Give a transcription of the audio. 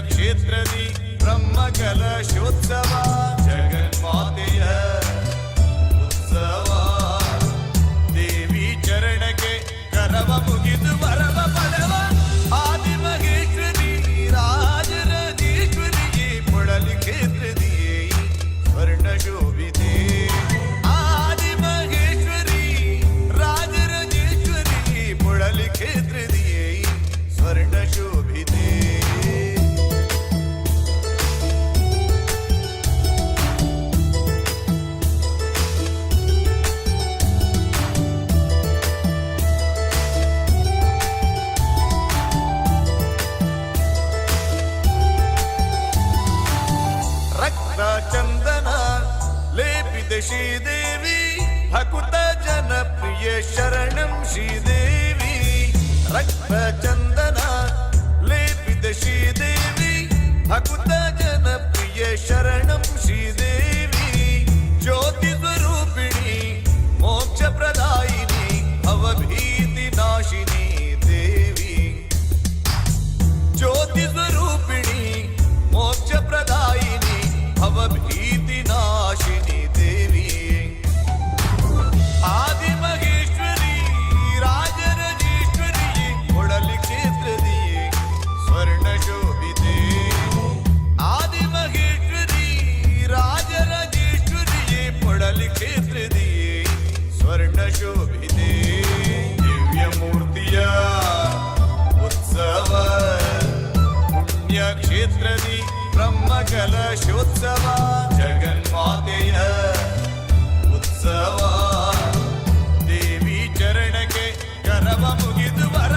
ಪುಣ್ಯಕ್ಷೇತ್ರದಿ ಬ್ರಹ್ಮಕಲಶೋತ್ಸವ ಜಗನ್ಮಾತೆಯ ಉತ್ಸವ ದೇವಿ ಚರಣಕ್ಕೆ ಕರವ ಮುಗಿದು ವರವ ಪಡೆವ ಆದಿಮಹೇಶ್ವರಿ ರಾಜರಾಜೇಶ್ವರಿಗೆ ಪೊಳಲಿ ಕ್ಷೇತ್ರದಿಯೇ ಸ್ವರ್ಣ ಶೋಭಿತೆ ಆದಿಮಹೇಶ್ವರಿ ರಾಜರಾಜೇಶ್ವರಿಗೆ ಪೊಳಲಿ ಕ್ಷೇತ್ರದಿಯೇ ಸ್ವರ್ಣ ಶೋಭಿತೆ ಚಂದನ ಲೇಪಿತ ಶ್ರೀದೇವಿ ಭಕುತ ಜನಪ್ರಿಯ ಶರಣಂ ಶ್ರೀದೇವಿ ರಕ್ತ ಚಂದನ ಲೇಪಿತ ಶ್ರೀದೇವಿ ಭಕುತ ಜನಪ್ರಿಯ ಶರಣಂ ಶ್ರೀದೇವಿ ಜ್ಯೋತಿ ಸ್ವರೂಪಿಣಿ ಮೋಕ್ಷ ಪ್ರದಾಯಿನಿ ಭವಭೀತಿ ನಾಶಿನಿ ದೇವಿ ಜ್ಯೋತಿ ಸ್ವರೂಪಿಣಿ ಮೋಕ್ಷ ಪ್ರದಾಯಿನಿ ಭವಭೀತಿ ನಾಶಿನಿ ದೇವಿ ಆದಿಮಹೇಶ್ವರಿ ರಾಜರಾಜೇಶ್ವರಿ ಕೊಡಲಿ ಕ್ಷೇತ್ರದಿಯೇ ಸ್ವರ್ಣ ಶೋಭಿತೆ ಆದಿಮಹೇಶ್ವರಿ ರಾಜರಾಜೇಶ್ವರಿಯೇ ಕೊಡಲಿ ಕ್ಷೇತ್ರದಿಯೇ ಸ್ವರ್ಣ ಶೋಭಿತೆ ದಿವ್ಯ ಮೂರ್ತಿಯ ಉತ್ಸವ ಪುಣ್ಯಕ್ಷೇತ್ರದಿ ಬ್ರಹ್ಮಕಲಶೋತ್ಸವ ಜಗನ್ಮಾತೆಯ ಉತ್ಸವ ದೇವಿ ಚರಣಕ್ಕೆ ಕರವ ಮುಗಿದು ವರ